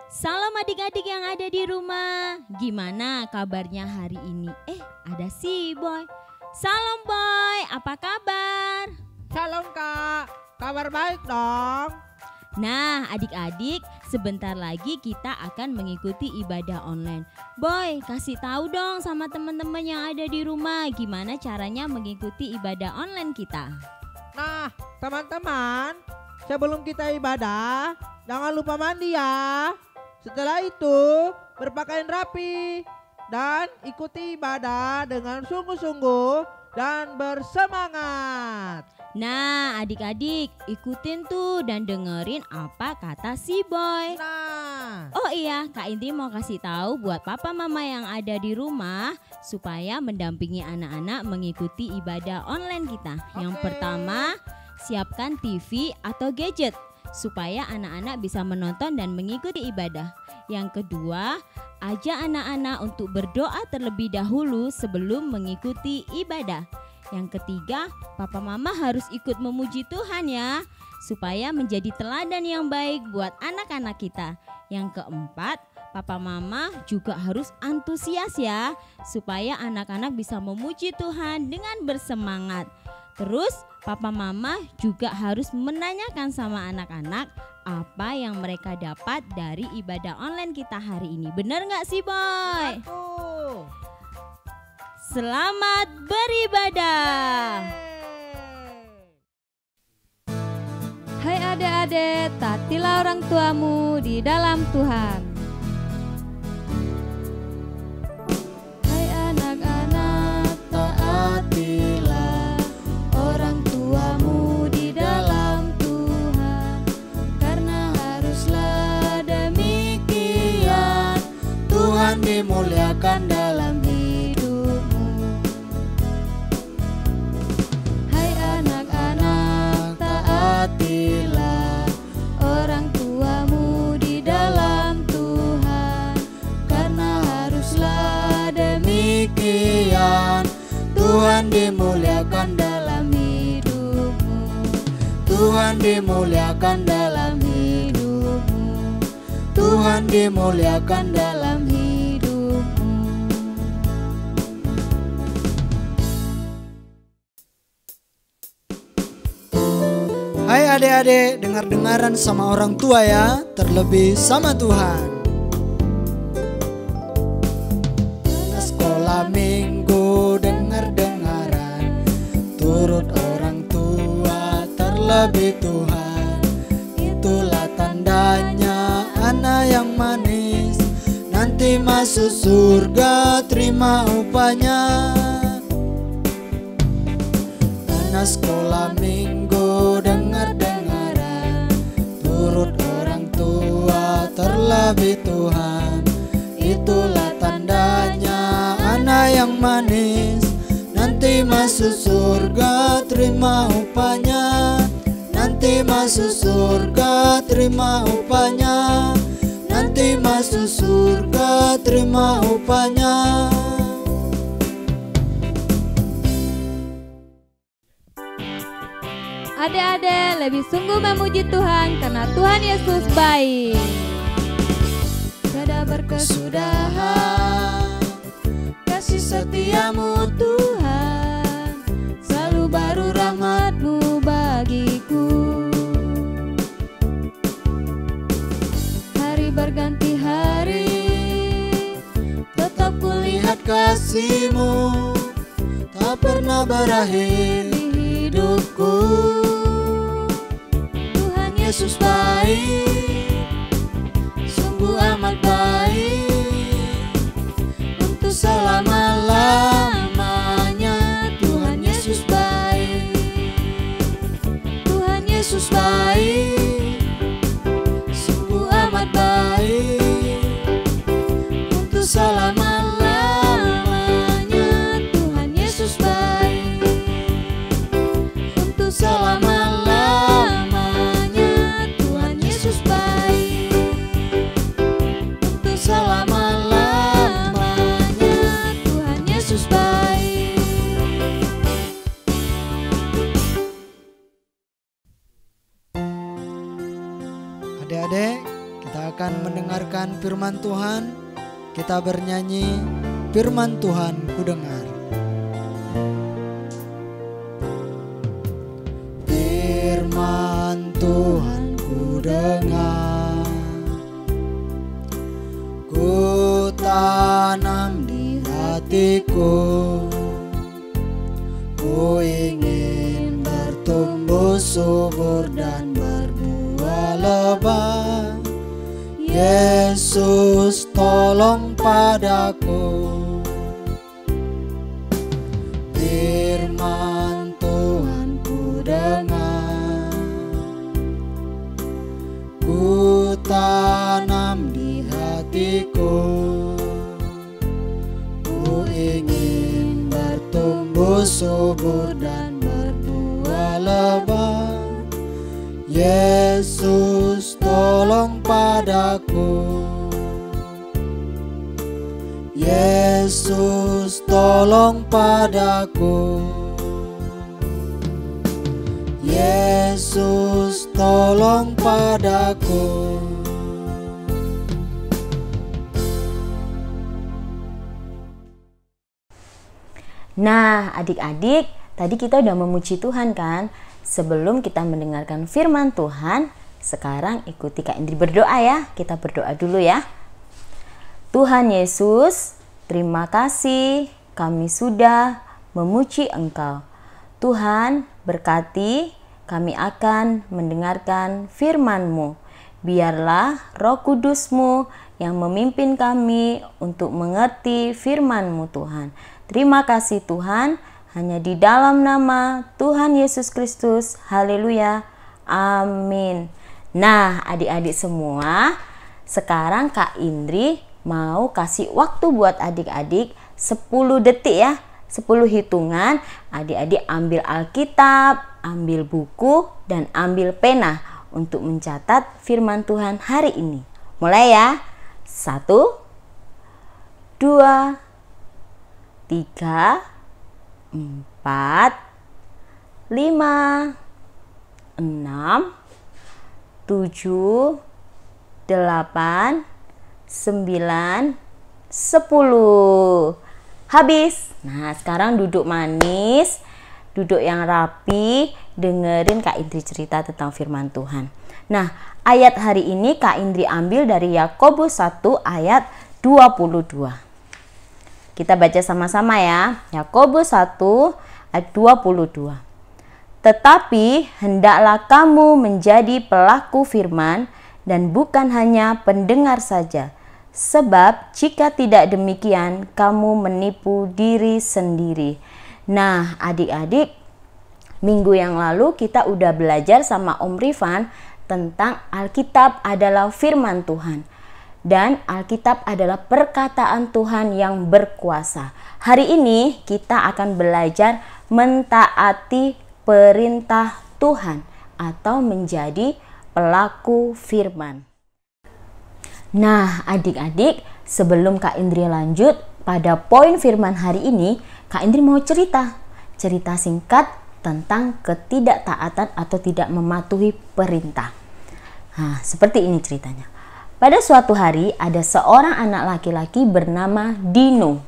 Salam adik-adik yang ada di rumah. Gimana kabarnya hari ini? Ada si Boy. Salam Boy, apa kabar? Salam Kak, kabar baik dong. Nah adik-adik, sebentar lagi kita akan mengikuti ibadah online. Boy, kasih tahu dong sama teman-teman yang ada di rumah gimana caranya mengikuti ibadah online kita. Nah teman-teman, sebelum kita ibadah, jangan lupa mandi ya. Setelah itu berpakaian rapi dan ikuti ibadah dengan sungguh-sungguh dan bersemangat. Nah adik-adik ikutin tuh dan dengerin apa kata si Boy. Nah, Oh iya, Kak Indri mau kasih tahu buat papa mama yang ada di rumah supaya mendampingi anak-anak mengikuti ibadah online kita. Yang Oke. pertama, siapkan TV atau gadget supaya anak-anak bisa menonton dan mengikuti ibadah. Yang kedua, ajak anak-anak untuk berdoa terlebih dahulu sebelum mengikuti ibadah. Yang ketiga, papa mama harus ikut memuji Tuhan ya, supaya menjadi teladan yang baik buat anak-anak kita. Yang keempat, papa mama juga harus antusias ya, supaya anak-anak bisa memuji Tuhan dengan bersemangat. Terus papa mama juga harus menanyakan sama anak-anak apa yang mereka dapat dari ibadah online kita hari ini. Bener gak sih Boy? tuh. Selamat beribadah. Hai adik-adik, taatilah orang tuamu di dalam Tuhan. Hai anak-anak, taatilah orang tuamu di dalam Tuhan. Karena haruslah demikian, Tuhan dimuliakan dalam hidupmu. Hai anak-anak, taatilah orang tuamu di dalam Tuhan. Karena haruslah demikian, Tuhan dimuliakan dalam hidupmu. Tuhan dimuliakan dalam hidupmu. Tuhan dimuliakan dalam hidupmu. Hai adik-adik, dengar-dengaran sama orang tua ya, terlebih sama Tuhan. Karena sekolah minggu dengar-dengaran, turut orang tua terlebih Tuhan. Itulah tandanya anak yang manis, nanti masuk surga terima upahnya. Karena sekolah minggu dengar-dengaran, turut orang tua terlebih Tuhan. Itulah tandanya anak yang manis, nanti masuk surga terima upahnya. Nanti masuk surga terima upahnya. Nanti masuk surga terima upahnya. Adik-adik lebih sungguh memuji Tuhan karena Tuhan Yesus baik. Tiada berkesudahan kasih setiamu Tuhan, selalu baru rahmat-Mu bagiku. Hari berganti hari, tetap kulihat kasih-Mu, tak pernah berakhir di hidupku. Tuhan Yesus baik, sungguh amat baik, untuk selama-lamanya. Tuhan Yesus baik, Tuhan Yesus baik, sungguh amat baik, untuk selama-lamanya. Tuhan Yesus baik, untuk selama-lamanya. Tuhan Yesus baik. Kita akan mendengarkan firman Tuhan. Kita bernyanyi, firman Tuhan ku dengar. Firman Tuhan ku dengar, ku tanam di hatiku. Ku ingin bertumbuh subur dan berbuah lebat. Yesus tolong padaku. Firman Tuhan ku dengar, ku tanam di hatiku. Ku ingin bertumbuh subur dan berbuah lebat. Yesus tolong padaku. Yesus tolong padaku. Yesus tolong padaku. Nah, adik-adik, tadi kita udah memuji Tuhan kan? Sebelum kita mendengarkan firman Tuhan, sekarang ikuti Kak Indri berdoa ya. Kita berdoa dulu ya. Tuhan Yesus, terima kasih kami sudah memuji Engkau. Tuhan, berkati kami akan mendengarkan firman-Mu. Biarlah Roh Kudus-Mu yang memimpin kami untuk mengerti firman-Mu Tuhan. Terima kasih Tuhan, hanya di dalam nama Tuhan Yesus Kristus. Haleluya. Amin. Nah, adik-adik semua, sekarang Kak Indri mau kasih waktu buat adik-adik 10 detik ya. 10 hitungan. Adik-adik ambil Alkitab, ambil buku, dan ambil pena untuk mencatat firman Tuhan hari ini. Mulai ya. 1, 2, 3, 4, 5, 6, 7, 8, 9, 10. Habis. Nah, sekarang duduk manis, duduk yang rapi, dengerin Kak Indri cerita tentang firman Tuhan. Nah, ayat hari ini Kak Indri ambil dari Yakobus 1 ayat 22. Kita baca sama-sama ya. Yakobus 1 ayat 22. Tetapi hendaklah kamu menjadi pelaku firman dan bukan hanya pendengar saja. Sebab jika tidak demikian, kamu menipu diri sendiri. Nah, adik-adik, minggu yang lalu kita udah belajar sama Om Rifan tentang Alkitab adalah firman Tuhan. Dan Alkitab adalah perkataan Tuhan yang berkuasa. Hari ini kita akan belajar mentaati perintah Tuhan atau menjadi pelaku firman. Nah, adik-adik, sebelum Kak Indri lanjut pada poin firman hari ini, Kak Indri mau cerita singkat tentang ketidaktaatan atau tidak mematuhi perintah. Nah, seperti ini ceritanya. Pada suatu hari ada seorang anak laki-laki bernama Dino.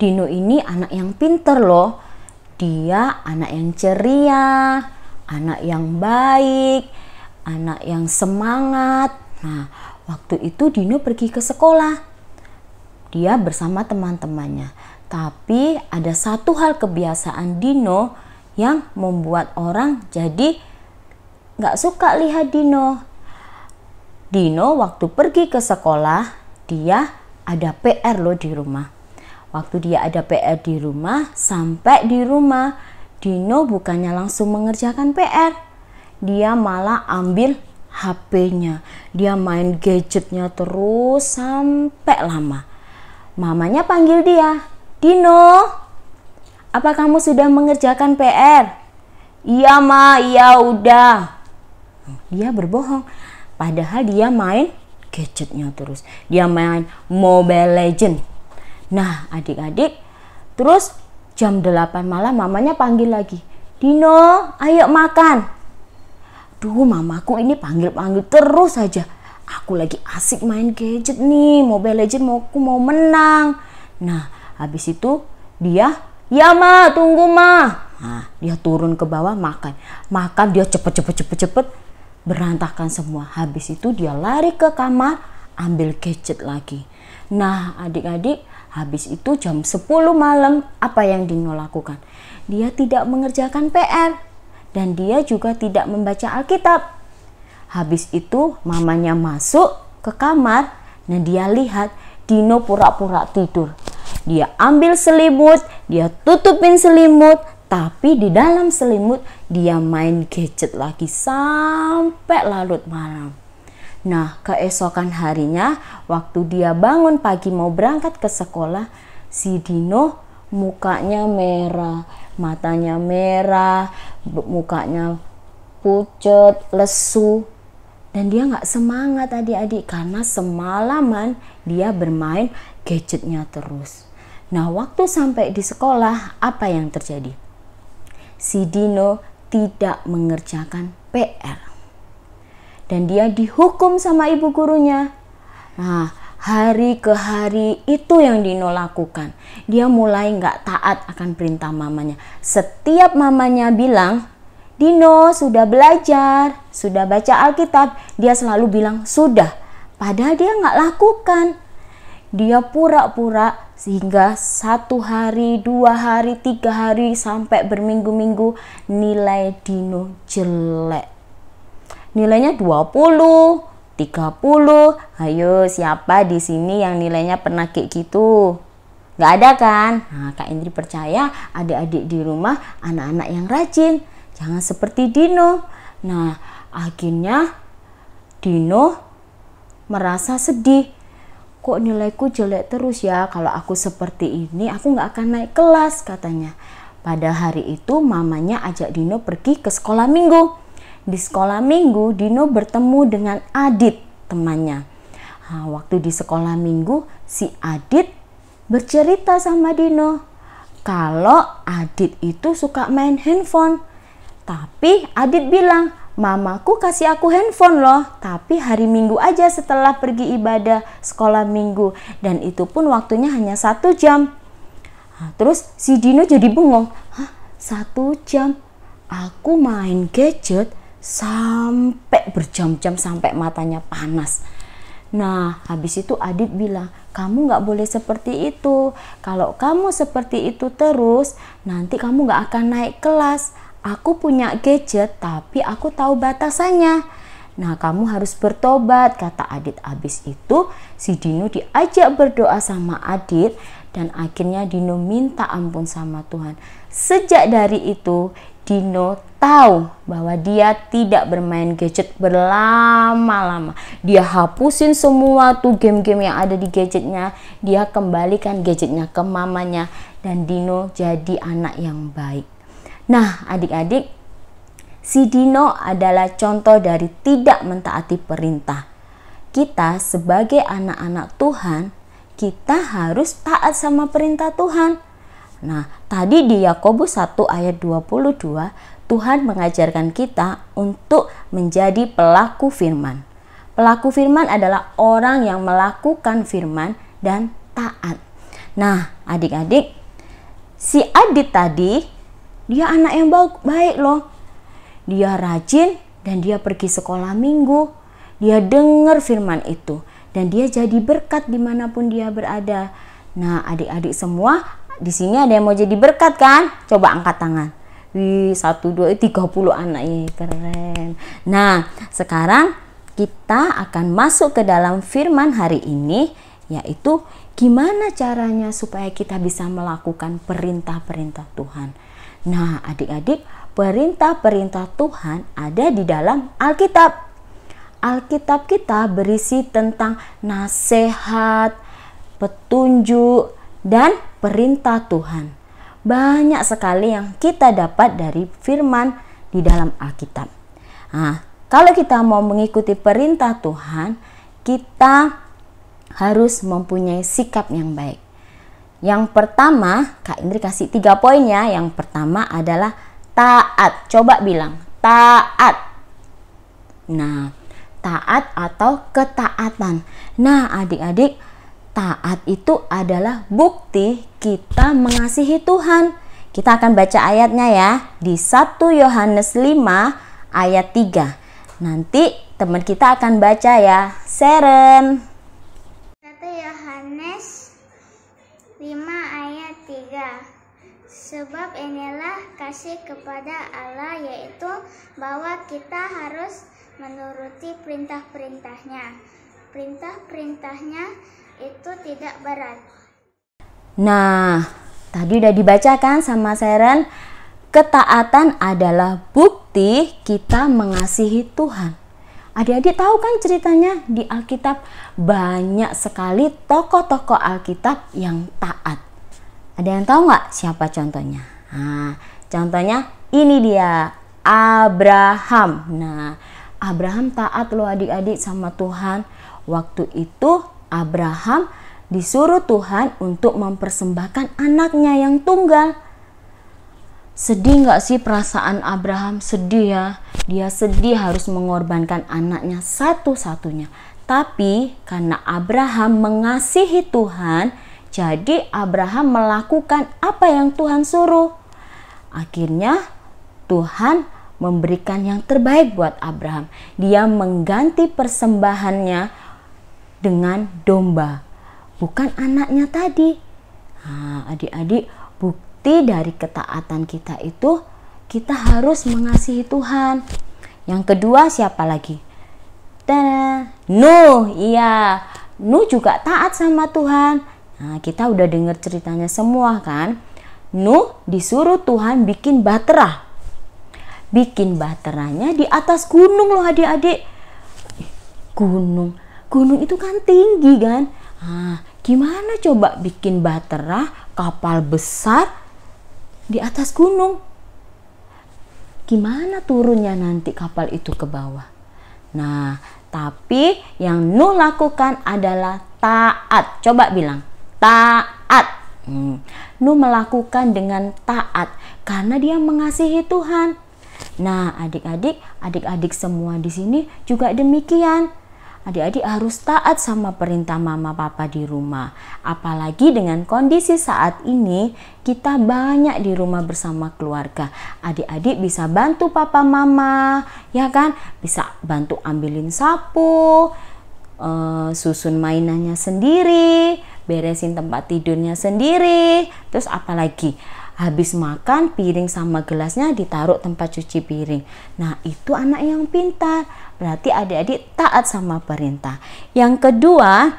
Dino ini anak yang pinter loh. Dia anak yang ceria, anak yang baik, anak yang semangat. Nah, waktu itu Dino pergi ke sekolah. Dia bersama teman-temannya. Tapi ada satu hal kebiasaan Dino yang membuat orang jadi gak suka lihat Dino. Dino waktu pergi ke sekolah, dia ada PR loh di rumah. Waktu dia ada PR di rumah, sampai di rumah, Dino bukannya langsung mengerjakan PR. Dia malah ambil HP-nya. Dia main gadgetnya terus sampai lama. Mamanya panggil dia, Dino, apa kamu sudah mengerjakan PR? Iya ma, iya udah. Dia berbohong. Padahal dia main gadgetnya terus. Dia main Mobile Legend. Nah, adik-adik, terus jam 8 malam mamanya panggil lagi. Dino, ayo makan. Duh, mamaku ini panggil-panggil terus saja. aku lagi asik main gadget nih, Mobile Legends aku mau menang. Nah, habis itu dia, ya ma, tunggu ma. Nah, dia turun ke bawah makan dia cepet berantakan semua. Habis itu dia lari ke kamar ambil gadget lagi. Nah, adik-adik, habis itu jam 10 malam apa yang Dino lakukan? Dia tidak mengerjakan PR dan dia juga tidak membaca Alkitab. Habis itu mamanya masuk ke kamar dan dia lihat Dino pura-pura tidur. Dia ambil selimut, dia tutupin selimut, tapi di dalam selimut dia main gadget lagi sampai larut malam. Nah, keesokan harinya waktu dia bangun pagi mau berangkat ke sekolah, si Dino mukanya merah, matanya merah, mukanya pucat, lesu. Dan dia nggak semangat adik-adik karena semalaman dia bermain gadgetnya terus. Nah, waktu sampai di sekolah apa yang terjadi? Si Dino tidak mengerjakan PR. Dan dia dihukum sama ibu gurunya. Nah, hari ke hari itu yang Dino lakukan. Dia mulai nggak taat akan perintah mamanya. Setiap mamanya bilang, Dino sudah belajar, sudah baca Alkitab, dia selalu bilang sudah. Padahal dia nggak lakukan. Dia pura-pura sehingga 1 hari, 2 hari, 3 hari sampai berminggu-minggu nilai Dino jelek. Nilainya 20, 30. Ayo, siapa di sini yang nilainya pernah kayak gitu? Nggak ada kan? Nah, Kak Indri percaya adik-adik di rumah anak-anak yang rajin. Jangan seperti Dino. Nah, akhirnya Dino merasa sedih. Kok nilaiku jelek terus ya? Kalau aku seperti ini, aku nggak akan naik kelas, katanya. Pada hari itu, mamanya ajak Dino pergi ke sekolah minggu. Di sekolah minggu, Dino bertemu dengan Adit, temannya. Nah, waktu di sekolah minggu, si Adit bercerita sama Dino. Kalau Adit itu suka main handphone. Tapi Adit bilang, mamaku kasih aku handphone loh, tapi hari Minggu aja setelah pergi ibadah sekolah minggu. Dan itu pun waktunya hanya 1 jam. Nah, terus si Dino jadi bengong. 1 jam? Aku main gadget sampai berjam-jam sampai matanya panas. Nah, habis itu Adit bilang, kamu gak boleh seperti itu. Kalau kamu seperti itu terus, nanti kamu gak akan naik kelas. Aku punya gadget, tapi aku tahu batasannya. Nah, kamu harus bertobat, kata Adit. Habis itu, si Dino diajak berdoa sama Adit, dan akhirnya Dino minta ampun sama Tuhan. Sejak dari itu, Dino tahu bahwa dia tidak bermain gadget berlama-lama. Dia hapusin semua tuh game-game yang ada di gadgetnya. Dia kembalikan gadgetnya ke mamanya, dan Dino jadi anak yang baik. Nah, adik-adik, si Dino adalah contoh dari tidak mentaati perintah. Kita sebagai anak-anak Tuhan, kita harus taat sama perintah Tuhan. Nah, tadi di Yakobus 1 ayat 22, Tuhan mengajarkan kita untuk menjadi pelaku firman. Pelaku firman adalah orang yang melakukan firman dan taat. Nah, adik-adik, si Adit tadi, dia anak yang baik loh. Dia rajin dan dia pergi sekolah minggu. Dia dengar firman itu. Dan dia jadi berkat dimanapun dia berada. Nah, adik-adik semua, di sini ada yang mau jadi berkat kan? Coba angkat tangan. Wih, 1, 2, 30 anak ini. Keren. Nah, sekarang kita akan masuk ke dalam firman hari ini. Yaitu gimana caranya supaya kita bisa melakukan perintah-perintah Tuhan. Nah, adik-adik, perintah-perintah Tuhan ada di dalam Alkitab. Alkitab kita berisi tentang nasihat, petunjuk, dan perintah Tuhan. Banyak sekali yang kita dapat dari firman di dalam Alkitab. Nah, kalau kita mau mengikuti perintah Tuhan, kita harus mempunyai sikap yang baik. Yang pertama, Kak Indri kasih 3 poin ya. Yang pertama adalah taat. Coba bilang, taat. Nah, taat atau ketaatan. Nah, adik-adik, taat itu adalah bukti kita mengasihi Tuhan. Kita akan baca ayatnya ya, di 1 Yohanes 5 ayat 3. Nanti teman kita akan baca ya. Seren. 1 Yohanes 5 ayat 3. Sebab inilah kasih kepada Allah, yaitu bahwa kita harus menuruti perintah-perintahnya. Perintah-perintahnya itu tidak berat. Nah, tadi udah dibacakan sama Seren. Ketaatan adalah bukti kita mengasihi Tuhan. Adik-adik tahu kan ceritanya di Alkitab banyak sekali tokoh-tokoh Alkitab yang taat. Ada yang tahu nggak siapa contohnya? Nah, contohnya ini dia, Abraham. Nah, Abraham taat loh adik-adik sama Tuhan. Waktu itu Abraham disuruh Tuhan untuk mempersembahkan anaknya yang tunggal. Sedih nggak sih perasaan Abraham? Sedih ya. Dia sedih harus mengorbankan anaknya satu-satunya. Tapi karena Abraham mengasihi Tuhan, jadi Abraham melakukan apa yang Tuhan suruh. Akhirnya Tuhan memberikan yang terbaik buat Abraham. Dia mengganti persembahannya dengan domba, bukan anaknya tadi. Nah, adik-adik, bukti dari ketaatan kita itu kita harus mengasihi Tuhan. Yang kedua siapa lagi? Nuh, iya. Nuh juga taat sama Tuhan. Nah, kita udah dengar ceritanya semua kan? Nuh disuruh Tuhan bikin bahtera. Bikin bahteranya di atas gunung loh adik-adik. Gunung itu kan tinggi kan? Nah, gimana coba bikin bahtera kapal besar di atas gunung? Gimana turunnya nanti kapal itu ke bawah? Nah, tapi yang Nuh lakukan adalah taat. Coba bilang, taat. Nuh melakukan dengan taat karena dia mengasihi Tuhan. Nah, adik-adik semua di sini juga demikian. Adik-adik harus taat sama perintah mama papa di rumah. Apalagi dengan kondisi saat ini, kita banyak di rumah bersama keluarga. Adik-adik bisa bantu papa mama, ya kan? Bisa bantu ambilin sapu, susun mainannya sendiri, beresin tempat tidurnya sendiri. Terus apalagi? Habis makan, piring sama gelasnya ditaruh tempat cuci piring. Nah, itu anak yang pintar. Berarti adik-adik taat sama perintah. Yang kedua,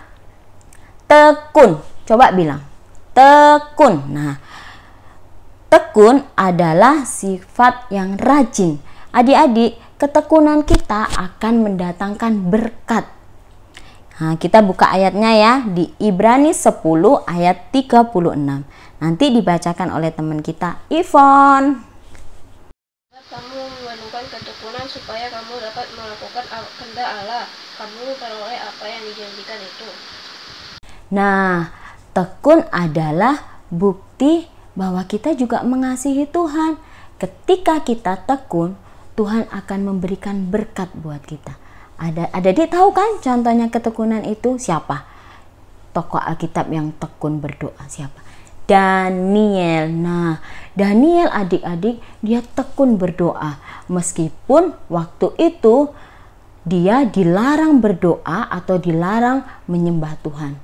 tekun. Coba bilang, tekun. Nah, tekun adalah sifat yang rajin. Adik-adik, ketekunan kita akan mendatangkan berkat. Nah, kita buka ayatnya ya di Ibrani 10 ayat 36. Nanti dibacakan oleh teman kita, Ivon. Kamu memerlukan ketekunan supaya kamu dapat melakukan kehendak Allah. Kamu memperoleh apa yang dijanjikan itu. Nah, tekun adalah bukti bahwa kita juga mengasihi Tuhan. Ketika kita tekun, Tuhan akan memberikan berkat buat kita. Adik tahu kan contohnya ketekunan itu siapa? Tokoh Alkitab yang tekun berdoa siapa? Daniel. Nah, Daniel adik-adik dia tekun berdoa. Meskipun waktu itu dia dilarang berdoa atau dilarang menyembah Tuhan.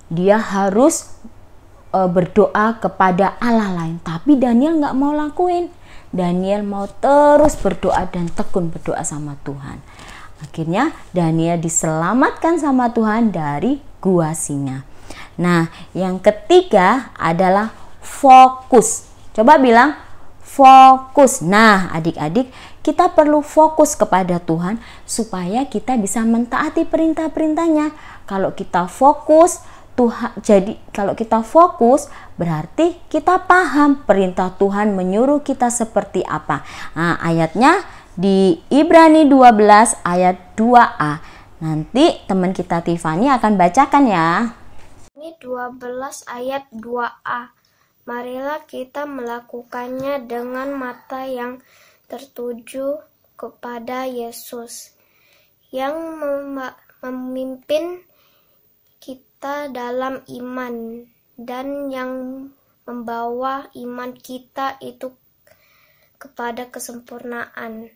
Dia harus berdoa kepada Allah lain. Tapi Daniel nggak mau lakuin. Daniel mau terus berdoa dan tekun berdoa sama Tuhan. Akhirnya Daniel diselamatkan sama Tuhan dari gua singa. Nah, yang ketiga adalah fokus. Coba bilang fokus. Nah, adik-adik, kita perlu fokus kepada Tuhan supaya kita bisa mentaati perintah-perintahnya. Kalau kita fokus, kalau kita fokus berarti kita paham perintah Tuhan menyuruh kita seperti apa. Nah, ayatnya di Ibrani 12 ayat 2a. Nanti teman kita Tiffany akan bacakan ya. Ini 12 ayat 2a. Marilah kita melakukannya dengan mata yang tertuju kepada Yesus, yang memimpin kita dalam iman dan yang membawa iman kita itu kepada kesempurnaan.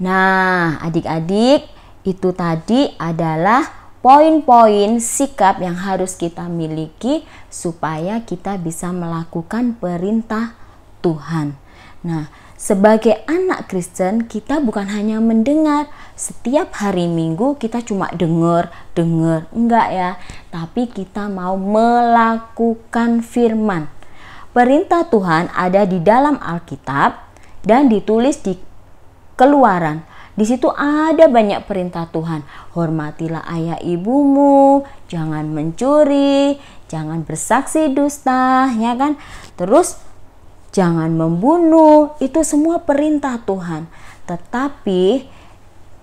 Nah, adik-adik, itu tadi adalah poin-poin sikap yang harus kita miliki supaya kita bisa melakukan perintah Tuhan. Nah, sebagai anak Kristen, kita bukan hanya mendengar. Setiap hari Minggu kita cuma dengar, enggak ya. Tapi kita mau melakukan firman. Perintah Tuhan ada di dalam Alkitab dan ditulis di Keluaran. Di situ ada banyak perintah Tuhan. Hormatilah ayah ibumu, jangan mencuri, jangan bersaksi dusta, ya kan? Terus jangan membunuh, itu semua perintah Tuhan. Tetapi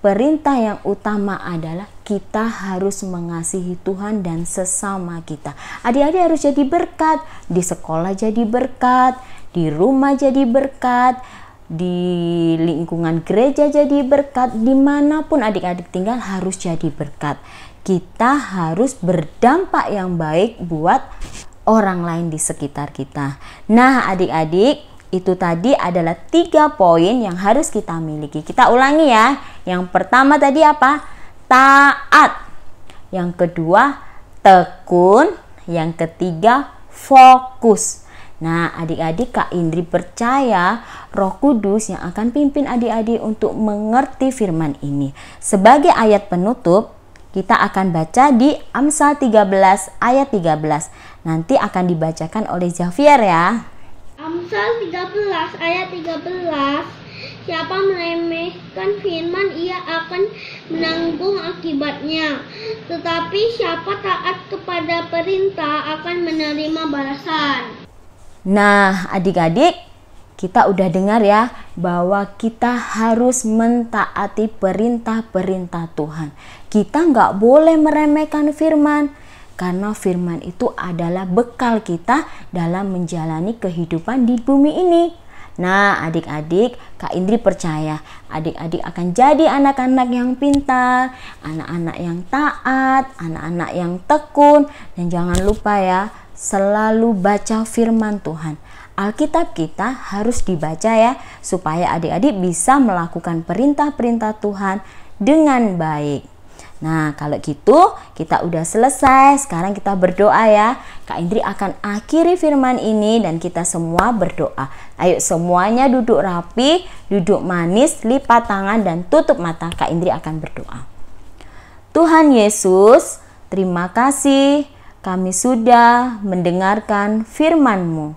perintah yang utama adalah kita harus mengasihi Tuhan dan sesama kita. Adik-adik harus jadi berkat, di sekolah jadi berkat, di rumah jadi berkat, di lingkungan gereja jadi berkat, dimanapun adik-adik tinggal harus jadi berkat. Kita harus berdampak yang baik buat orang lain di sekitar kita. Nah, adik-adik, itu tadi adalah 3 poin yang harus kita miliki. Kita ulangi ya. Yang pertama tadi apa? Taat. Yang kedua, tekun. Yang ketiga, fokus. Nah, adik-adik, Kak Indri percaya Roh Kudus yang akan pimpin adik-adik untuk mengerti firman ini. Sebagai ayat penutup, kita akan baca di Amsal 13 ayat 13. Nanti akan dibacakan oleh Xavier ya. Amsal 13 ayat 13. Siapa meremehkan firman, ia akan menanggung akibatnya. Tetapi siapa taat kepada perintah akan menerima balasan. Nah, adik-adik, kita udah dengar ya bahwa kita harus mentaati perintah-perintah Tuhan. Kita nggak boleh meremehkan firman, karena firman itu adalah bekal kita dalam menjalani kehidupan di bumi ini. Nah, adik-adik, Kak Indri percaya adik-adik akan jadi anak-anak yang pintar, anak-anak yang taat, anak-anak yang tekun. Dan jangan lupa ya, selalu baca firman Tuhan. Alkitab kita harus dibaca ya, supaya adik-adik bisa melakukan perintah-perintah Tuhan dengan baik. Nah, kalau gitu kita udah selesai. Sekarang kita berdoa ya. Kak Indri akan akhiri firman ini dan kita semua berdoa. Ayo semuanya duduk rapi, duduk manis, lipat tangan dan tutup mata. Kak Indri akan berdoa. Tuhan Yesus, terima kasih kami sudah mendengarkan firman-Mu.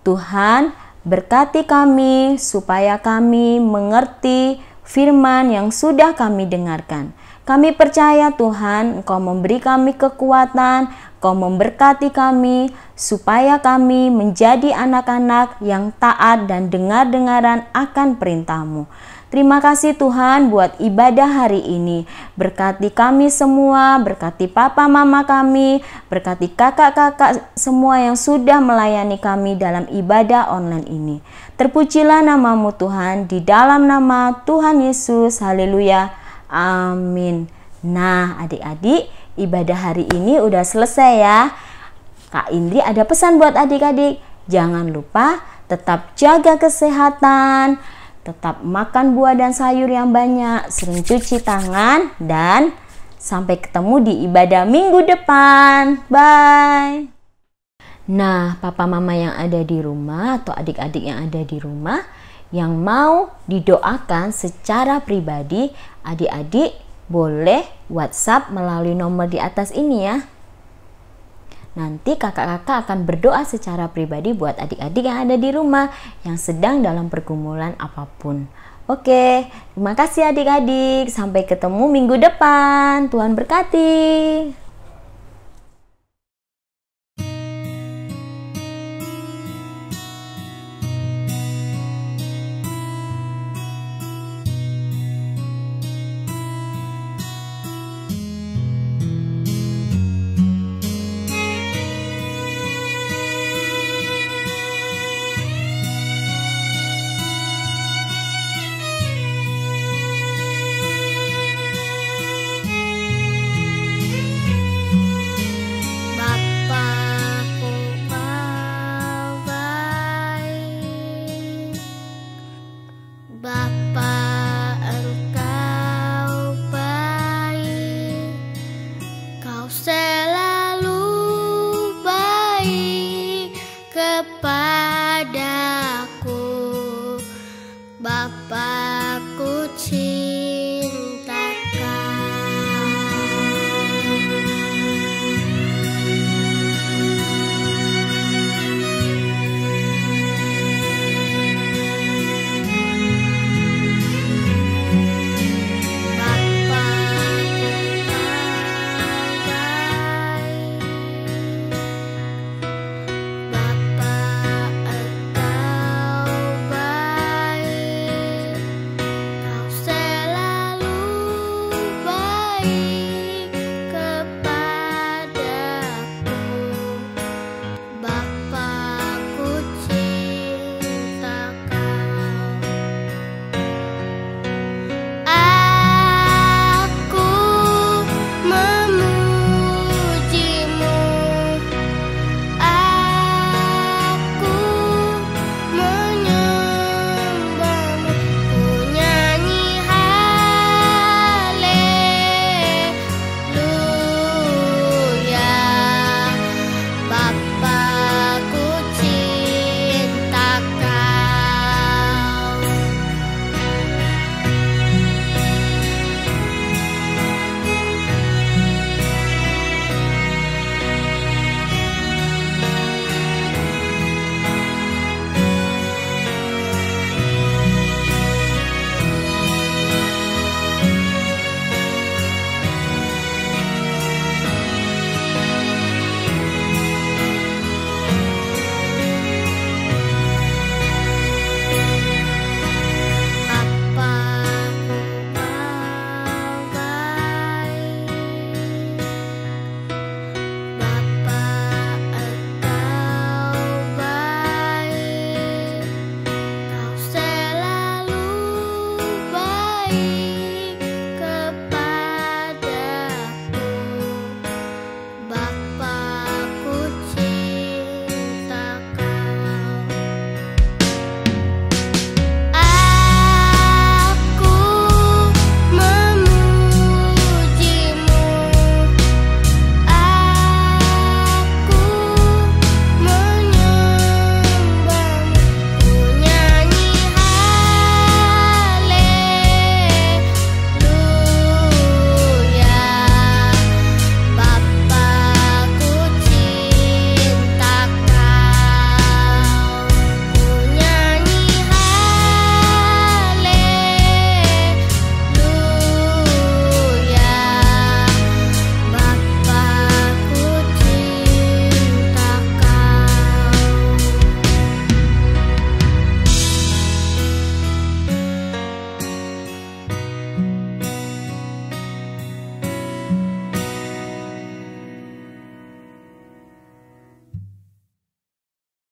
Tuhan, berkati kami supaya kami mengerti firman yang sudah kami dengarkan. Kami percaya Tuhan, Engkau memberi kami kekuatan, Engkau memberkati kami, supaya kami menjadi anak-anak yang taat dan dengar-dengaran akan perintah-Mu. Terima kasih Tuhan buat ibadah hari ini. Berkati kami semua, berkati papa mama kami, berkati kakak-kakak semua yang sudah melayani kami dalam ibadah online ini. Terpujilah nama-Mu Tuhan, di dalam nama Tuhan Yesus. Haleluya. Amin. Nah, adik-adik, ibadah hari ini udah selesai ya. Kak Indri ada pesan buat adik-adik. Jangan lupa tetap jaga kesehatan, tetap makan buah dan sayur yang banyak, sering cuci tangan, dan sampai ketemu di ibadah minggu depan. Bye. Nah, papa mama yang ada di rumah atau adik-adik yang ada di rumah yang mau didoakan secara pribadi, adik-adik boleh WhatsApp melalui nomor di atas ini ya. Nanti kakak-kakak akan berdoa secara pribadi buat adik-adik yang ada di rumah yang sedang dalam pergumulan apapun. Oke, terima kasih adik-adik. Sampai ketemu minggu depan. Tuhan berkati.